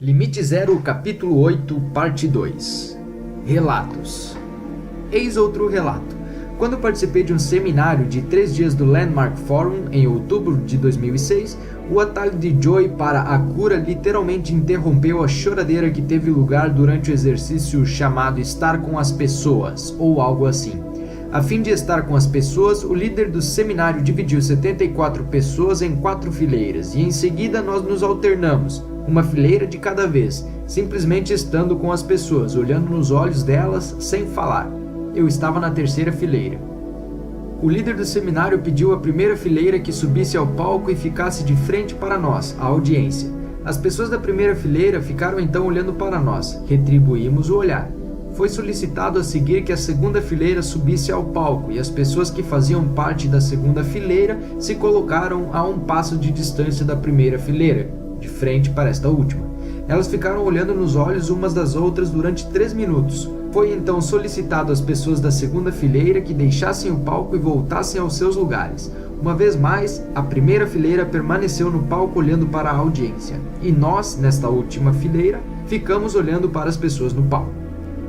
Limite Zero, capítulo 8, parte 2. Relatos. Eis outro relato. Quando participei de um seminário de 3 dias do Landmark Forum em outubro de 2006, o atalho de Joy para a cura literalmente interrompeu a choradeira que teve lugar durante o exercício chamado Estar com as Pessoas, ou algo assim. A fim de estar com as pessoas, o líder do seminário dividiu 74 pessoas em 4 fileiras e em seguida nós nos alternamos, uma fileira de cada vez, simplesmente estando com as pessoas, olhando nos olhos delas sem falar. Eu estava na terceira fileira. O líder do seminário pediu à primeira fileira que subisse ao palco e ficasse de frente para nós, a audiência. As pessoas da primeira fileira ficaram então olhando para nós, retribuímos o olhar. Foi solicitado a seguir que a segunda fileira subisse ao palco e as pessoas que faziam parte da segunda fileira se colocaram a um passo de distância da primeira fileira, de frente para esta última. Elas ficaram olhando nos olhos umas das outras durante 3 minutos. Foi então solicitado às pessoas da segunda fileira que deixassem o palco e voltassem aos seus lugares. Uma vez mais, a primeira fileira permaneceu no palco olhando para a audiência, e nós, nesta última fileira, ficamos olhando para as pessoas no palco.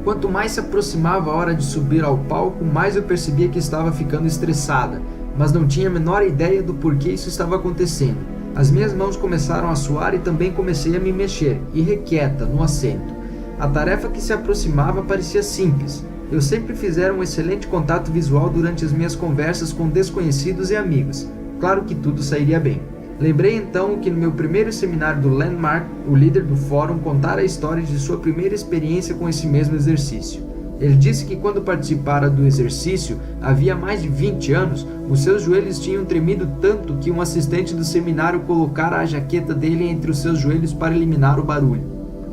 Quanto mais se aproximava a hora de subir ao palco, mais eu percebia que estava ficando estressada, mas não tinha a menor ideia do porquê isso estava acontecendo. As minhas mãos começaram a suar e também comecei a me mexer, irrequieta, no assento. A tarefa que se aproximava parecia simples. Eu sempre fizera um excelente contato visual durante as minhas conversas com desconhecidos e amigos. Claro que tudo sairia bem. Lembrei então que no meu primeiro seminário do Landmark, o líder do fórum contara a história de sua primeira experiência com esse mesmo exercício. Ele disse que quando participara do exercício, havia mais de 20 anos, os seus joelhos tinham tremido tanto que um assistente do seminário colocara a jaqueta dele entre os seus joelhos para eliminar o barulho.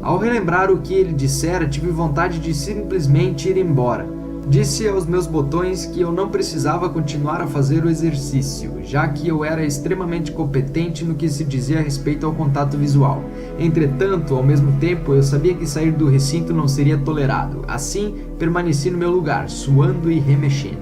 Ao relembrar o que ele dissera, tive vontade de simplesmente ir embora. Disse aos meus botões que eu não precisava continuar a fazer o exercício, já que eu era extremamente competente no que se dizia a respeito ao contato visual. Entretanto, ao mesmo tempo, eu sabia que sair do recinto não seria tolerado. Assim, permaneci no meu lugar, suando e remexendo.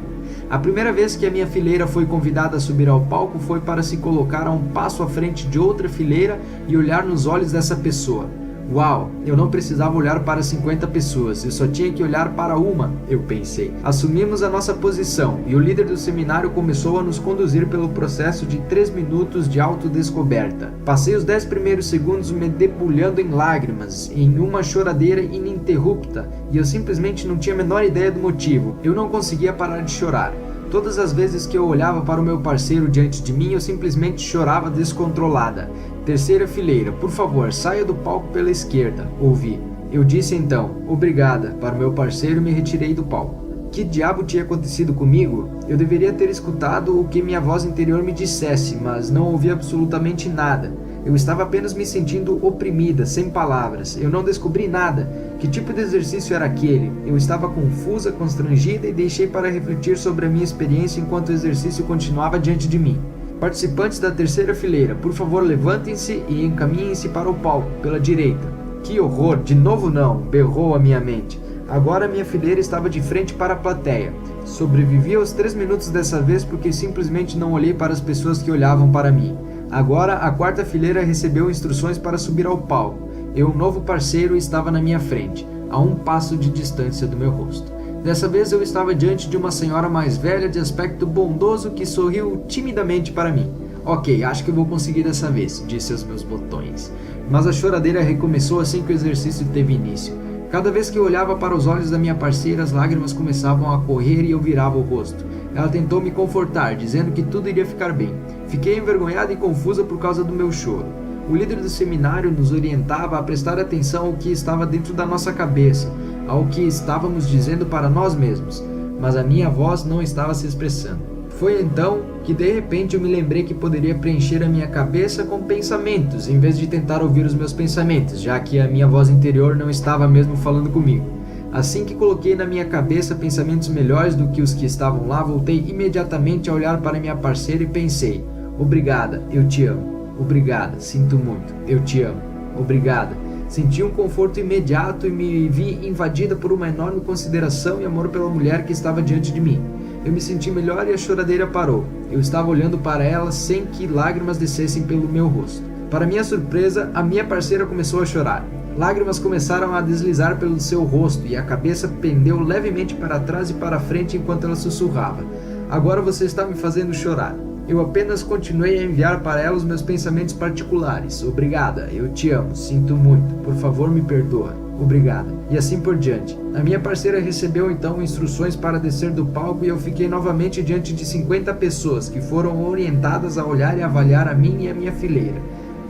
A primeira vez que a minha fileira foi convidada a subir ao palco foi para se colocar a um passo à frente de outra fileira e olhar nos olhos dessa pessoa. Uau, eu não precisava olhar para 50 pessoas, eu só tinha que olhar para uma, eu pensei. Assumimos a nossa posição e o líder do seminário começou a nos conduzir pelo processo de 3 minutos de autodescoberta. Passei os 10 primeiros segundos me debulhando em lágrimas, em uma choradeira ininterrupta, e eu simplesmente não tinha a menor ideia do motivo. Eu não conseguia parar de chorar. Todas as vezes que eu olhava para o meu parceiro diante de mim, eu simplesmente chorava descontrolada. Terceira fileira, por favor, saia do palco pela esquerda, ouvi. Eu disse então, obrigada, para o meu parceiro e me retirei do palco. Que diabo tinha acontecido comigo? Eu deveria ter escutado o que minha voz interior me dissesse, mas não ouvi absolutamente nada. Eu estava apenas me sentindo oprimida, sem palavras. Eu não descobri nada. Que tipo de exercício era aquele? Eu estava confusa, constrangida e deixei para refletir sobre a minha experiência enquanto o exercício continuava diante de mim. Participantes da terceira fileira, por favor levantem-se e encaminhem-se para o palco, pela direita. Que horror, de novo não, berrou a minha mente. Agora minha fileira estava de frente para a plateia. Sobrevivi aos 3 minutos dessa vez porque simplesmente não olhei para as pessoas que olhavam para mim. Agora a quarta fileira recebeu instruções para subir ao palco. Eu, um novo parceiro, estava na minha frente, a um passo de distância do meu rosto. Dessa vez eu estava diante de uma senhora mais velha de aspecto bondoso que sorriu timidamente para mim. Ok, acho que eu vou conseguir dessa vez, disse aos meus botões. Mas a choradeira recomeçou assim que o exercício teve início. Cada vez que eu olhava para os olhos da minha parceira, as lágrimas começavam a correr e eu virava o rosto. Ela tentou me confortar, dizendo que tudo iria ficar bem. Fiquei envergonhada e confusa por causa do meu choro. O líder do seminário nos orientava a prestar atenção ao que estava dentro da nossa cabeça, ao que estávamos dizendo para nós mesmos, mas a minha voz não estava se expressando. Foi então que de repente eu me lembrei que poderia preencher a minha cabeça com pensamentos, em vez de tentar ouvir os meus pensamentos, já que a minha voz interior não estava mesmo falando comigo. Assim que coloquei na minha cabeça pensamentos melhores do que os que estavam lá, voltei imediatamente a olhar para minha parceira e pensei: obrigada, eu te amo. Obrigada, sinto muito, eu te amo. Obrigada. Senti um conforto imediato e me vi invadida por uma enorme consideração e amor pela mulher que estava diante de mim. Eu me senti melhor e a choradeira parou. Eu estava olhando para ela sem que lágrimas descessem pelo meu rosto. Para minha surpresa, a minha parceira começou a chorar. Lágrimas começaram a deslizar pelo seu rosto e a cabeça pendeu levemente para trás e para frente enquanto ela sussurrava. Agora você está me fazendo chorar. Eu apenas continuei a enviar para ela os meus pensamentos particulares. Obrigada, eu te amo, sinto muito, por favor me perdoa. Obrigada. E assim por diante. A minha parceira recebeu então instruções para descer do palco e eu fiquei novamente diante de 50 pessoas que foram orientadas a olhar e avaliar a mim e a minha fileira.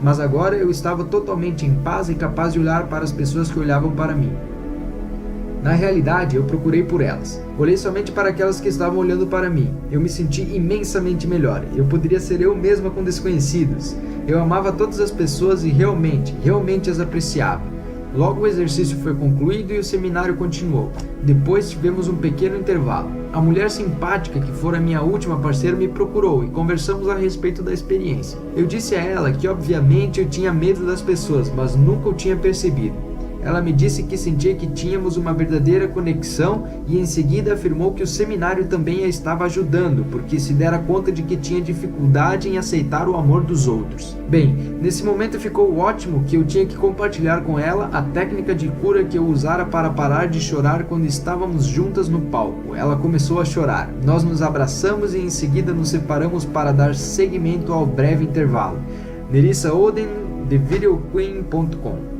Mas agora eu estava totalmente em paz e capaz de olhar para as pessoas que olhavam para mim. Na realidade, eu procurei por elas. Olhei somente para aquelas que estavam olhando para mim. Eu me senti imensamente melhor. Eu poderia ser eu mesma com desconhecidos. Eu amava todas as pessoas e realmente as apreciava. Logo o exercício foi concluído e o seminário continuou. Depois tivemos um pequeno intervalo. A mulher simpática que fora minha última parceira me procurou e conversamos a respeito da experiência. Eu disse a ela que obviamente eu tinha medo das pessoas, mas nunca o tinha percebido. Ela me disse que sentia que tínhamos uma verdadeira conexão e em seguida afirmou que o seminário também a estava ajudando, porque se dera conta de que tinha dificuldade em aceitar o amor dos outros. Bem, nesse momento ficou ótimo que eu tinha que compartilhar com ela a técnica de cura que eu usara para parar de chorar quando estávamos juntas no palco. Ela começou a chorar. Nós nos abraçamos e em seguida nos separamos para dar seguimento ao breve intervalo. Nerissa Oden, TheVideoQueen.com.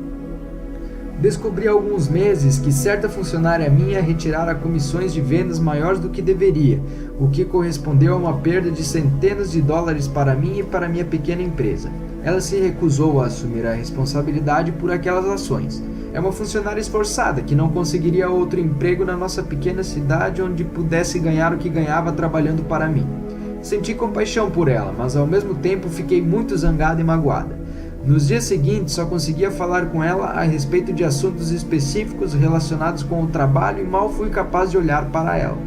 Descobri há alguns meses que certa funcionária minha retirara comissões de vendas maiores do que deveria, o que correspondeu a uma perda de centenas de dólares para mim e para minha pequena empresa. Ela se recusou a assumir a responsabilidade por aquelas ações. É uma funcionária esforçada que não conseguiria outro emprego na nossa pequena cidade onde pudesse ganhar o que ganhava trabalhando para mim. Senti compaixão por ela, mas ao mesmo tempo fiquei muito zangada e magoada. Nos dias seguintes, só conseguia falar com ela a respeito de assuntos específicos relacionados com o trabalho e mal fui capaz de olhar para ela.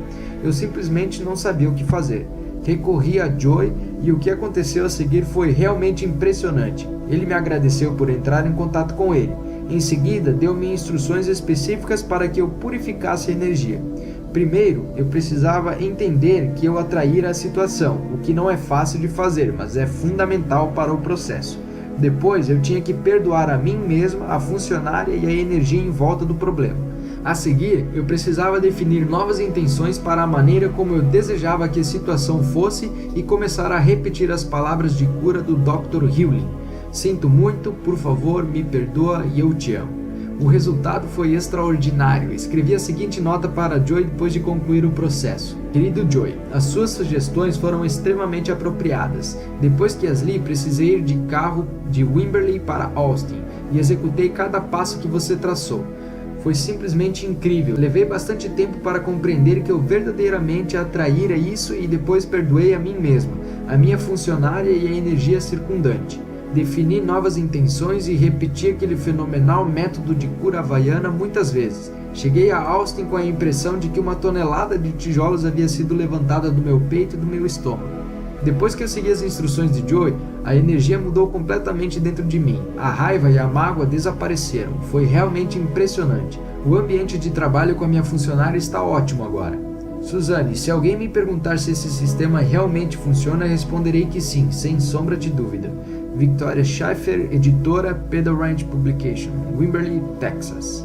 Eu simplesmente não sabia o que fazer. Recorri a Joy e o que aconteceu a seguir foi realmente impressionante. Ele me agradeceu por entrar em contato com ele. Em seguida, deu-me instruções específicas para que eu purificasse a energia. Primeiro, eu precisava entender que eu atraíra a situação, o que não é fácil de fazer, mas é fundamental para o processo. Depois, eu tinha que perdoar a mim mesma, a funcionária e a energia em volta do problema. A seguir, eu precisava definir novas intenções para a maneira como eu desejava que a situação fosse e começar a repetir as palavras de cura do Dr. Hewlin. Sinto muito, por favor, me perdoa e eu te amo. O resultado foi extraordinário. Escrevi a seguinte nota para Joy depois de concluir o processo. Querido Joy, as suas sugestões foram extremamente apropriadas. Depois que as li, precisei ir de carro de Wimberley para Austin e executei cada passo que você traçou. Foi simplesmente incrível. Levei bastante tempo para compreender que eu verdadeiramente atraíra isso e depois perdoei a mim mesma, a minha funcionária e a energia circundante. Defini novas intenções e repeti aquele fenomenal método de cura havaiana muitas vezes. Cheguei a Austin com a impressão de que uma tonelada de tijolos havia sido levantada do meu peito e do meu estômago. Depois que eu segui as instruções de Joy, a energia mudou completamente dentro de mim. A raiva e a mágoa desapareceram. Foi realmente impressionante. O ambiente de trabalho com a minha funcionária está ótimo agora. Suzane, se alguém me perguntar se esse sistema realmente funciona, responderei que sim, sem sombra de dúvida. Victoria Schaefer, editora Pedal Ranch Publication, Wimberley, Texas.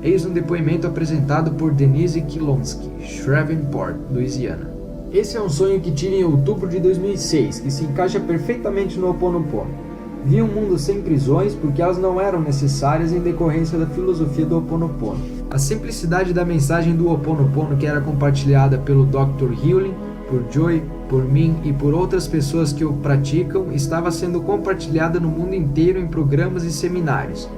Eis um depoimento apresentado por Denise Kilonsky, Shreveport, Louisiana. Esse é um sonho que tive em outubro de 2006, que se encaixa perfeitamente no Ho Oponopono. Vi um mundo sem prisões porque elas não eram necessárias em decorrência da filosofia do Ho Oponopono. A simplicidade da mensagem do Ho Oponopono que era compartilhada pelo Dr. Hewlin, por Joy, por mim e por outras pessoas que o praticam, estava sendo compartilhada no mundo inteiro em programas e seminários.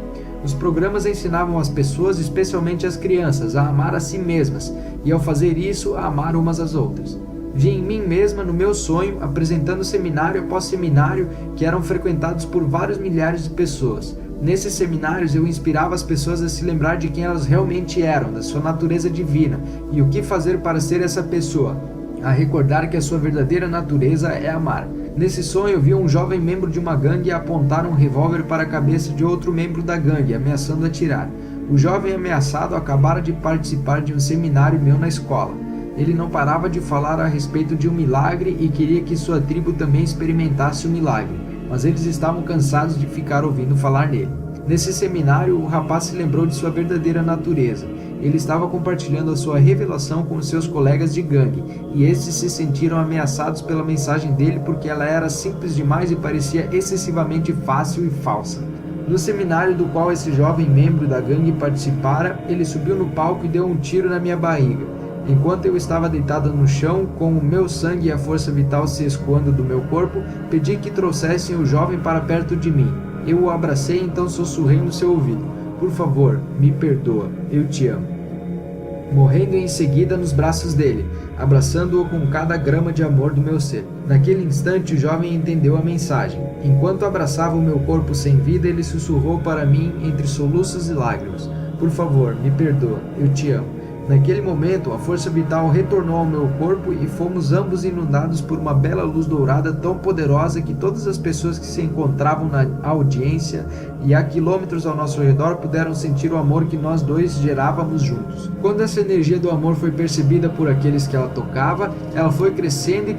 Os programas ensinavam as pessoas, especialmente as crianças, a amar a si mesmas e, ao fazer isso, a amar umas às outras. Vi em mim mesma, no meu sonho, apresentando seminário após seminário que eram frequentados por vários milhares de pessoas. Nesses seminários eu inspirava as pessoas a se lembrar de quem elas realmente eram, da sua natureza divina e o que fazer para ser essa pessoa, a recordar que a sua verdadeira natureza é amar. Nesse sonho eu vi um jovem membro de uma gangue apontar um revólver para a cabeça de outro membro da gangue, ameaçando atirar. O jovem ameaçado acabara de participar de um seminário meu na escola. Ele não parava de falar a respeito de um milagre e queria que sua tribo também experimentasse o milagre, mas eles estavam cansados de ficar ouvindo falar nele. Nesse seminário, o rapaz se lembrou de sua verdadeira natureza. Ele estava compartilhando a sua revelação com seus colegas de gangue, e estes se sentiram ameaçados pela mensagem dele porque ela era simples demais e parecia excessivamente fácil e falsa. No seminário do qual esse jovem membro da gangue participara, ele subiu no palco e deu um tiro na minha barriga. Enquanto eu estava deitado no chão, com o meu sangue e a força vital se escoando do meu corpo, pedi que trouxessem o jovem para perto de mim. Eu o abracei e então sussurrei no seu ouvido: "Por favor, me perdoa, eu te amo." Morrendo em seguida nos braços dele, abraçando-o com cada grama de amor do meu ser. Naquele instante o jovem entendeu a mensagem. Enquanto abraçava o meu corpo sem vida, ele sussurrou para mim entre soluços e lágrimas: "Por favor, me perdoa, eu te amo." Naquele momento, a força vital retornou ao meu corpo e fomos ambos inundados por uma bela luz dourada tão poderosa que todas as pessoas que se encontravam na audiência e a quilômetros ao nosso redor puderam sentir o amor que nós dois gerávamos juntos. Quando essa energia do amor foi percebida por aqueles que ela tocava, ela foi crescendo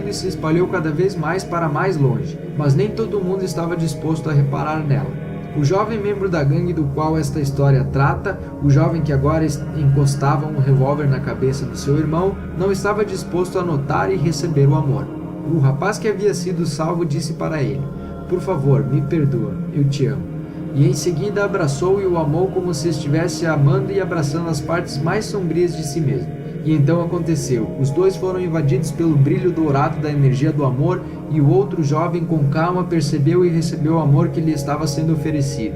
e se espalhou cada vez mais para mais longe, mas nem todo mundo estava disposto a reparar nela. O jovem membro da gangue do qual esta história trata, o jovem que agora encostava um revólver na cabeça do seu irmão, não estava disposto a notar e receber o amor. O rapaz que havia sido salvo disse para ele: "Por favor, me perdoa, eu te amo." E em seguida abraçou e o amou como se estivesse amando e abraçando as partes mais sombrias de si mesmo. E então aconteceu, os dois foram invadidos pelo brilho dourado da energia do amor e o outro jovem com calma percebeu e recebeu o amor que lhe estava sendo oferecido.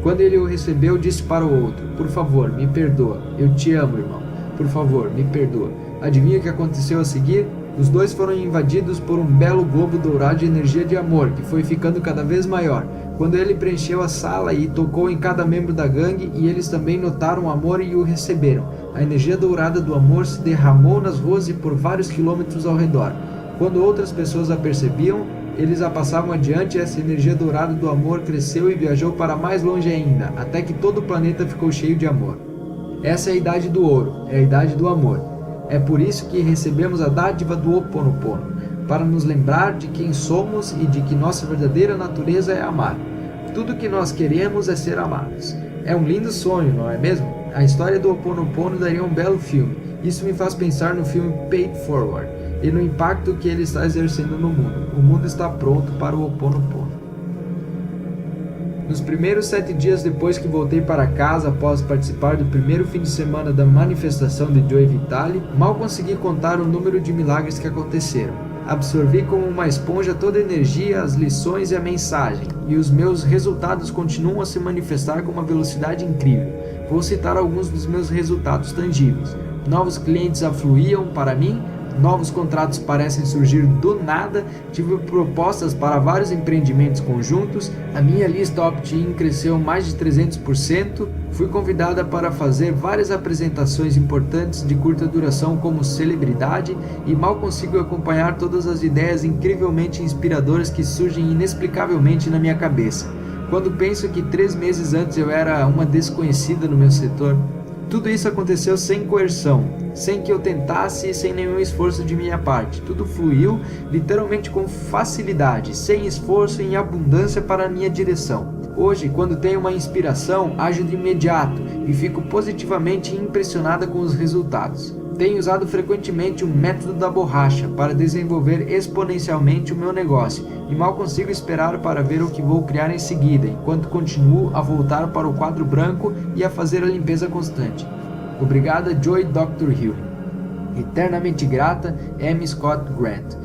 Quando ele o recebeu, disse para o outro: "Por favor, me perdoa, eu te amo, irmão, por favor, me perdoa." Adivinha o que aconteceu a seguir? Os dois foram invadidos por um belo globo dourado de energia de amor, que foi ficando cada vez maior. Quando ele preencheu a sala e tocou em cada membro da gangue, e eles também notaram o amor e o receberam. A energia dourada do amor se derramou nas ruas e por vários quilômetros ao redor. Quando outras pessoas a percebiam, eles a passavam adiante e essa energia dourada do amor cresceu e viajou para mais longe ainda, até que todo o planeta ficou cheio de amor. Essa é a idade do ouro, é a idade do amor. É por isso que recebemos a dádiva do Ho Oponopono, para nos lembrar de quem somos e de que nossa verdadeira natureza é amar. Tudo que nós queremos é ser amados. É um lindo sonho, não é mesmo? A história do Ho Oponopono daria um belo filme. Isso me faz pensar no filme Pay It Forward e no impacto que ele está exercendo no mundo. O mundo está pronto para o Ho Oponopono. Nos primeiros 7 dias depois que voltei para casa após participar do primeiro fim de semana da manifestação de Joey Vitale, mal consegui contar o número de milagres que aconteceram. Absorvi como uma esponja toda a energia, as lições e a mensagem, e os meus resultados continuam a se manifestar com uma velocidade incrível. Vou citar alguns dos meus resultados tangíveis. Novos clientes afluíam para mim, novos contratos parecem surgir do nada, tive propostas para vários empreendimentos conjuntos, a minha lista opt-in cresceu mais de 300%, fui convidada para fazer várias apresentações importantes de curta duração como celebridade e mal consigo acompanhar todas as ideias incrivelmente inspiradoras que surgem inexplicavelmente na minha cabeça. Quando penso que 3 meses antes eu era uma desconhecida no meu setor, tudo isso aconteceu sem coerção, sem que eu tentasse e sem nenhum esforço de minha parte. Tudo fluiu literalmente com facilidade, sem esforço e em abundância para a minha direção. Hoje, quando tenho uma inspiração, ajo de imediato e fico positivamente impressionada com os resultados. Tenho usado frequentemente o método da borracha para desenvolver exponencialmente o meu negócio e mal consigo esperar para ver o que vou criar em seguida, enquanto continuo a voltar para o quadro branco e a fazer a limpeza constante. Obrigada, Joy Dr. Healing. Eternamente grata, M. Scott Grant.